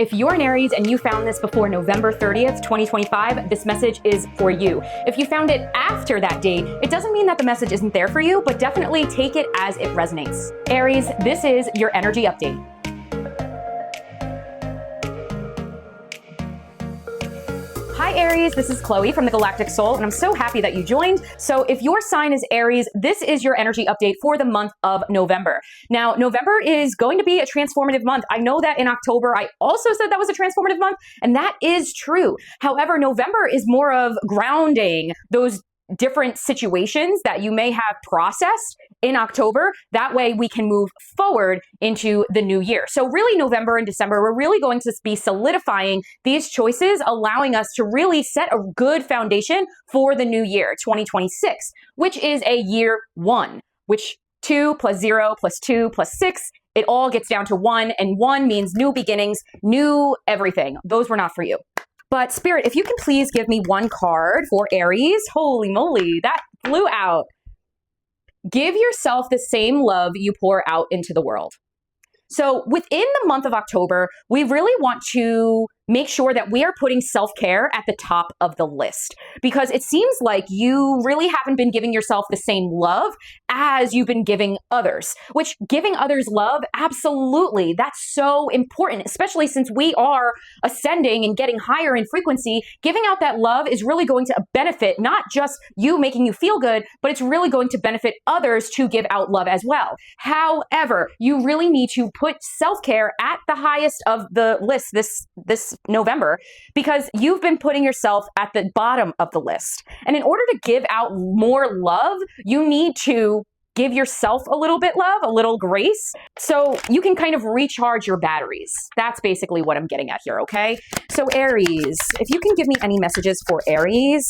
If you're an Aries and you found this before November 30th, 2025, this message is for you. If you found it after that date, it doesn't mean that the message isn't there for you, but definitely take it as it resonates. Aries, this is your energy update. Hi Aries, this is Chloe from the Galactic Soul, and I'm so happy that you joined. So if your sign is Aries, this is your energy update for the month of November. Now, November is going to be a transformative month. I know that in October, I also said that was a transformative month, and that is true. However, November is more of grounding those different situations that you may have processed in October. That way we can move forward into the new year. So really November and December, we're really going to be solidifying these choices, allowing us to really set a good foundation for the new year, 2026, which is a year one, which 2 plus 0 plus 2 plus 6, it all gets down to 1, and 1 means new beginnings, new everything. Those were not for you. But Spirit, if you can please give me one card for Aries. Holy moly, that flew out. Give yourself the same love you pour out into the world. So within the month of October, we really want to make sure that we are putting self-care at the top of the list, because it seems like you really haven't been giving yourself the same love as you've been giving others, which giving others love, absolutely, that's so important, especially since we are ascending and getting higher in frequency. Giving out that love is really going to benefit not just you making you feel good, but it's really going to benefit others to give out love as well. However, you really need to put self-care at the highest of the list this November, because you've been putting yourself at the bottom of the list. And in order to give out more love, you need to give yourself a little bit love, a little grace, so you can kind of recharge your batteries. That's basically what I'm getting at here, okay? So Aries, if you can give me any messages for Aries.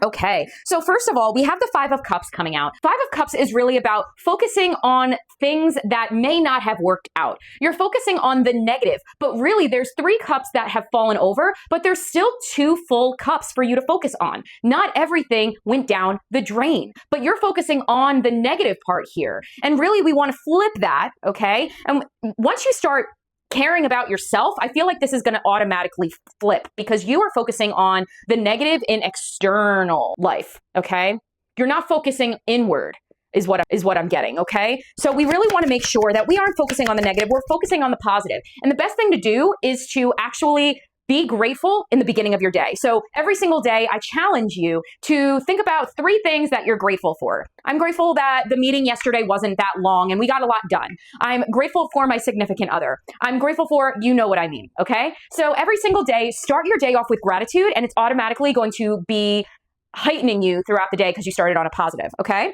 Okay, so first of all, we have the 5 of Cups coming out. 5 of Cups is really about focusing on things that may not have worked out. You're focusing on the negative, but really there's 3 cups that have fallen over, but there's still 2 full cups for you to focus on. Not everything went down the drain, but you're focusing on the negative part here. And really we want to flip that, okay? And once you start caring about yourself, I feel like this is going to automatically flip, because you are focusing on the negative in external life, okay? You're not focusing inward is what I'm getting, okay? So we really want to make sure that we aren't focusing on the negative, we're focusing on the positive. And the best thing to do is to actually be grateful in the beginning of your day. So every single day, I challenge you to think about 3 things that you're grateful for. I'm grateful that the meeting yesterday wasn't that long and we got a lot done. I'm grateful for my significant other. I'm grateful for, you know what I mean, okay? So every single day, start your day off with gratitude, and it's automatically going to be heightening you throughout the day because you started on a positive, okay?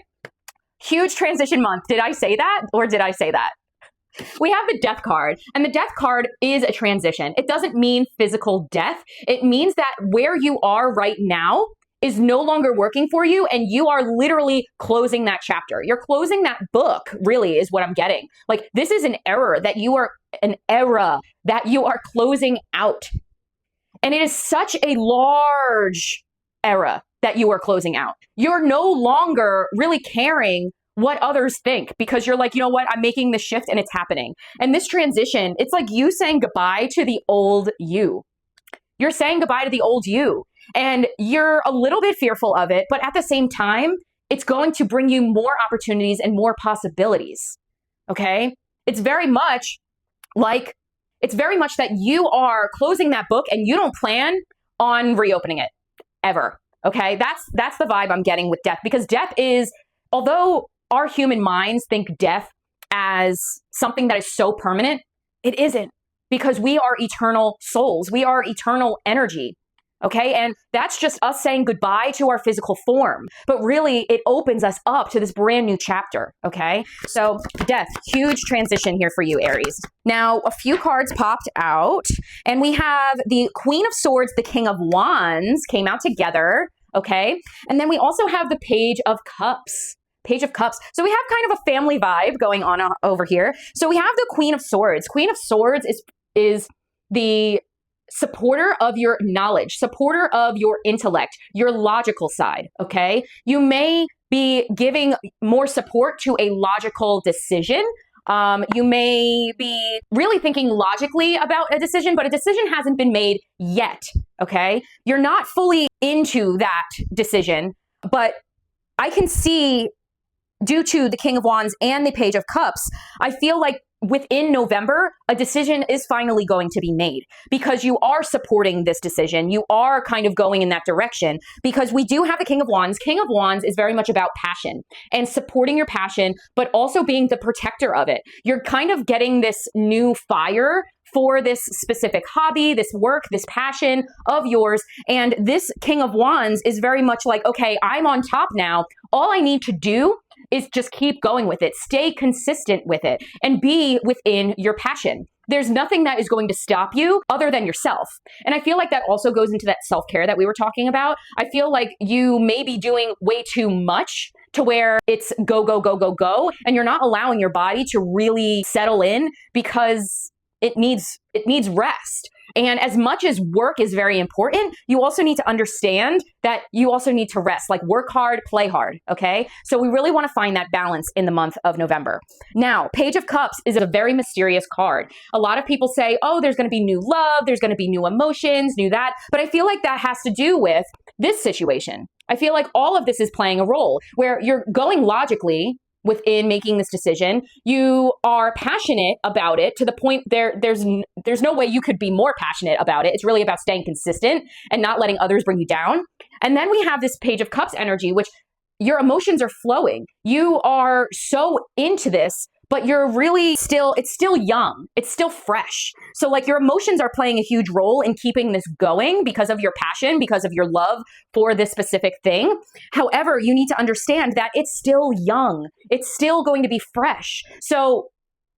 Huge transition month. Did I say that, or did I say that? We have the Death card, and the Death card is a transition. It doesn't mean physical death. It means that where you are right now is no longer working for you, and you are literally closing that chapter. You're closing that book, really, is what I'm getting. Like, this is an era that you are closing out. And it is such a large era that you are closing out. You're no longer really caring what others think, because you're like, you know what, I'm making this shift and it's happening. And this transition, it's like you saying goodbye to the old you. You're saying goodbye to the old you, and you're a little bit fearful of it, but at the same time, it's going to bring you more opportunities and more possibilities, okay? It's very much that you are closing that book and you don't plan on reopening it ever, okay? That's the vibe I'm getting with death, because death is, although our human minds think death as something that is so permanent, it isn't, because we are eternal souls. We are eternal energy, okay? And that's just us saying goodbye to our physical form. But really, it opens us up to this brand new chapter, okay? So death, huge transition here for you, Aries. Now, a few cards popped out, and we have the Queen of Swords, the King of Wands came out together, okay? And then we also have the Page of Cups. Page of Cups. So we have kind of a family vibe going on over here. So we have the Queen of Swords. Queen of Swords is the supporter of your knowledge, supporter of your intellect, your logical side, okay? You may be giving more support to a logical decision You may be really thinking logically about a decision, but a decision hasn't been made yet, okay? You're not fully into that decision, but I can see, due to the King of Wands and the Page of Cups, I feel like within November, a decision is finally going to be made because you are supporting this decision. You are kind of going in that direction because we do have the King of Wands. King of Wands is very much about passion and supporting your passion, but also being the protector of it. You're kind of getting this new fire for this specific hobby, this work, this passion of yours. And this King of Wands is very much like, okay, I'm on top now. All I need to do is just keep going with it, stay consistent with it, and be within your passion. There's nothing that is going to stop you other than yourself. And I feel like that also goes into that self-care that we were talking about. I feel like you may be doing way too much to where it's go, go, go, go, go, and you're not allowing your body to really settle in because it needs rest. And as much as work is very important, you also need to understand that you also need to rest, like work hard, play hard, okay? So we really want to find that balance in the month of November. Now, Page of Cups is a very mysterious card. A lot of people say, oh, there's going to be new love, there's going to be new emotions, new that. But I feel like that has to do with this situation. I feel like all of this is playing a role where you're going logically within making this decision. You are passionate about it to the point there's no way you could be more passionate about it. It's really about staying consistent and not letting others bring you down. And then we have this Page of Cups energy, which your emotions are flowing. You are so into this, but you're really it's still young. It's still fresh. So like your emotions are playing a huge role in keeping this going because of your passion, because of your love for this specific thing. However, you need to understand that it's still young. It's still going to be fresh. So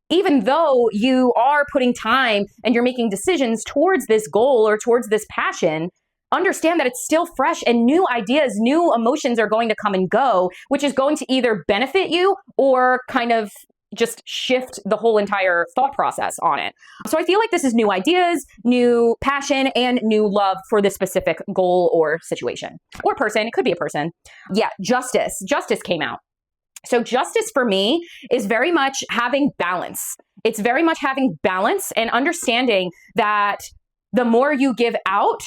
even though you are putting time and you're making decisions towards this goal or towards this passion, understand that it's still fresh and new ideas, new emotions are going to come and go, which is going to either benefit you or kind of just shift the whole entire thought process on it. So I feel like this is new ideas, new passion, and new love for this specific goal or situation or person. It could be a person. Yeah, Justice. Justice came out. So justice for me is very much having balance. It's very much having balance and understanding that the more you give out,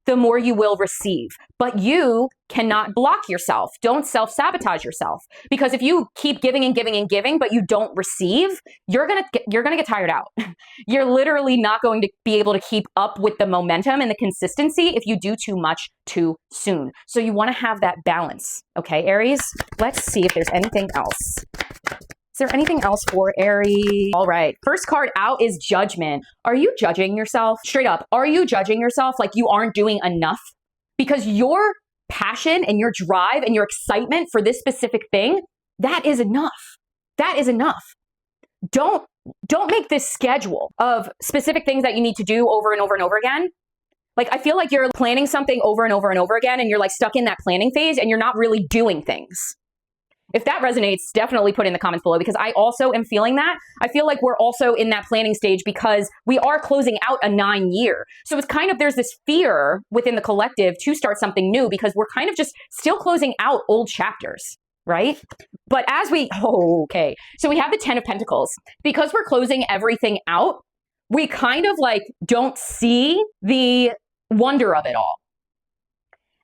the more you will receive. But you cannot block yourself. Don't self-sabotage yourself. Because if you keep giving and giving and giving, but you don't receive, you're gonna get tired out. You're literally not going to be able to keep up with the momentum and the consistency if you do too much too soon. So you want to have that balance. Okay, Aries? Let's see if there's anything else. Is there anything else for Aries? All right. First card out is Judgment. Are you judging yourself? Straight up, are you judging yourself like you aren't doing enough? Because your passion and your drive and your excitement for this specific thing, that is enough. That is enough. Don't make this schedule of specific things that you need to do over and over and over again. Like, I feel like you're planning something over and over and over again, and you're like stuck in that planning phase and you're not really doing things. If that resonates, definitely put in the comments below because I also am feeling that. I feel like we're also in that planning stage because we are closing out a 9-year. So it's kind of, there's this fear within the collective to start something new because we're kind of just still closing out old chapters, right? But as we, okay. So we have the 10 of Pentacles. Because we're closing everything out, we kind of like don't see the wonder of it all.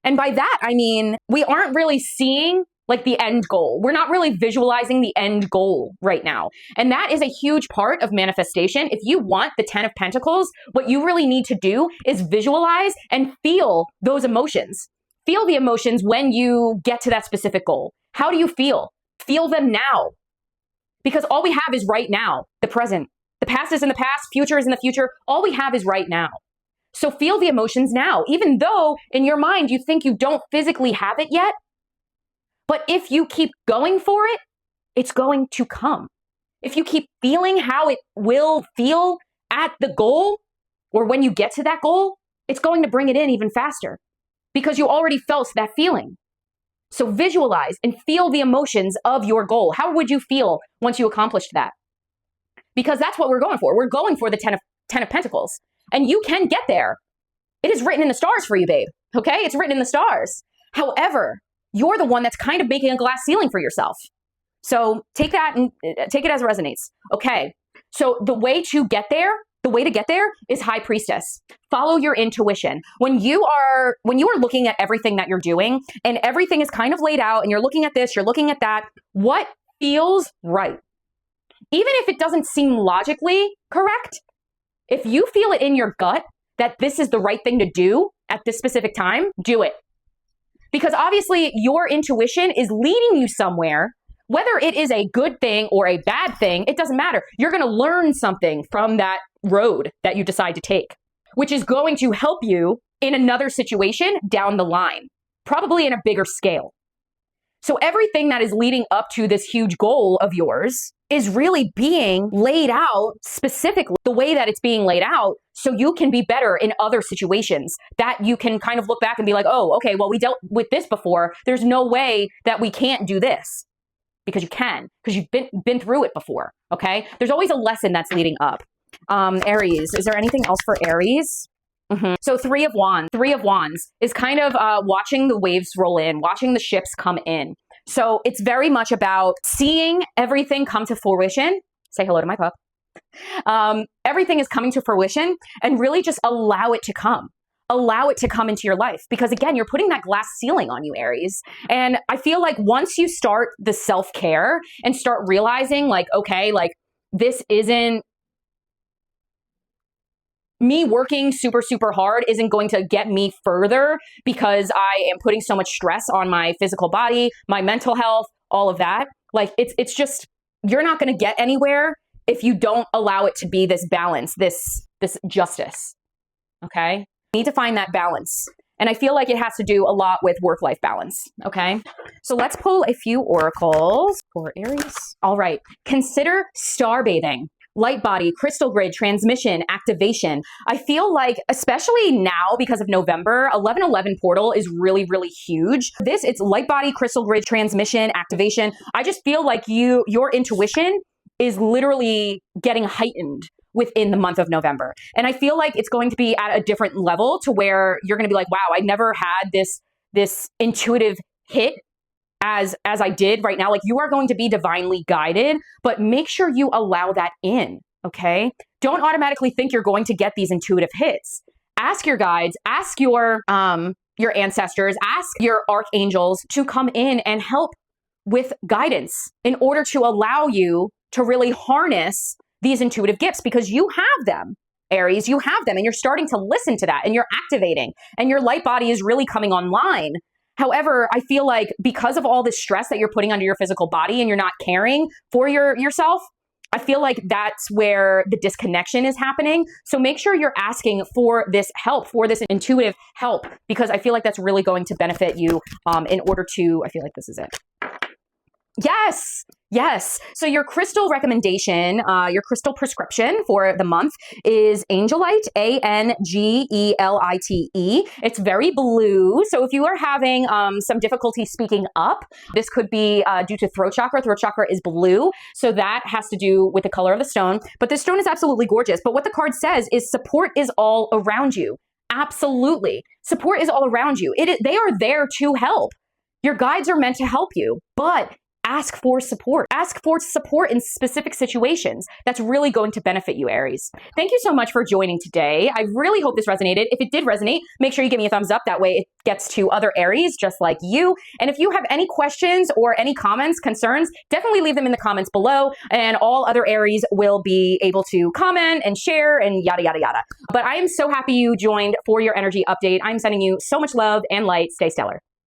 And by that, I mean, we aren't really seeing like the end goal. We're not really visualizing the end goal right now. And that is a huge part of manifestation. If you want the 10 of Pentacles, what you really need to do is visualize and feel those emotions. Feel the emotions when you get to that specific goal. How do you feel? Feel them now. Because all we have is right now, the present. The past is in the past, future is in the future. All we have is right now. So feel the emotions now, even though in your mind you think you don't physically have it yet. But if you keep going for it, it's going to come. If you keep feeling how it will feel at the goal or when you get to that goal, it's going to bring it in even faster because you already felt that feeling. So visualize and feel the emotions of your goal. How would you feel once you accomplished that? Because that's what we're going for. We're going for the 10 of Pentacles. And you can get there. It is written in the stars for you, babe. Okay? It's written in the stars. However, you're the one that's kind of making a glass ceiling for yourself. So take that and take it as it resonates. Okay. So the way to get there is High Priestess. Follow your intuition. When you are looking at everything that you're doing and everything is kind of laid out and you're looking at this, you're looking at that, what feels right? Even if it doesn't seem logically correct, if you feel it in your gut that this is the right thing to do at this specific time, do it. Because obviously your intuition is leading you somewhere. Whether it is a good thing or a bad thing, it doesn't matter. You're going to learn something from that road that you decide to take, which is going to help you in another situation down the line, probably in a bigger scale. So everything that is leading up to this huge goal of yours is really being laid out specifically the way that it's being laid out so you can be better in other situations that you can kind of look back and be like, oh, okay, well, we dealt with this before. There's no way that we can't do this. Because you can, because you've been through it before, okay? There's always a lesson that's leading up. Aries, is there anything else for Aries? So Three of Wands is kind of watching the waves roll in, watching the ships come in. So it's very much about seeing everything come to fruition. Say hello to my pup. Everything is coming to fruition and really just allow it to come. Allow it to come into your life because again, you're putting that glass ceiling on you, Aries. And I feel like once you start the self-care and start realizing like, okay, like this isn't me working super, super hard isn't going to get me further because I am putting so much stress on my physical body, my mental health, all of that. Like it's just, you're not going to get anywhere if you don't allow it to be this balance, this justice. Okay. Need to find that balance. And I feel like it has to do a lot with work-life balance, okay? So let's pull a few oracles for Aries. All right, consider star bathing, light body, crystal grid, transmission, activation. I feel like, especially now because of November, 1111 portal is really, really huge. It's light body, crystal grid, transmission, activation. I just feel like your intuition is literally getting heightened within the month of November. And I feel like it's going to be at a different level to where you're going to be like, wow, I never had this intuitive hit as I did right now. Like you are going to be divinely guided, but make sure you allow that in, okay? Don't automatically think you're going to get these intuitive hits. Ask your guides, ask your ancestors, ask your archangels to come in and help with guidance in order to allow you to really harness these intuitive gifts because you have them, Aries, you have them and you're starting to listen to that and you're activating and your light body is really coming online. However, I feel like because of all this stress that you're putting under your physical body and you're not caring for yourself, I feel like that's where the disconnection is happening. So make sure you're asking for this help, for this intuitive help, because I feel like that's really going to benefit you in order to, I feel like this is it. Yes. So your crystal recommendation, your crystal prescription for the month is Angelite, Angelite. It's very blue. So if you are having some difficulty speaking up, this could be due to throat chakra. Throat chakra is blue. So that has to do with the color of the stone. But this stone is absolutely gorgeous. But what the card says is support is all around you. Absolutely. Support is all around you. They are there to help. Your guides are meant to help you, but ask for support. Ask for support in specific situations. That's really going to benefit you, Aries. Thank you so much for joining today. I really hope this resonated. If it did resonate, make sure you give me a thumbs up. That way it gets to other Aries just like you. And if you have any questions or any comments, concerns, definitely leave them in the comments below. And all other Aries will be able to comment and share and yada, yada, yada. But I am so happy you joined for your energy update. I'm sending you so much love and light. Stay stellar.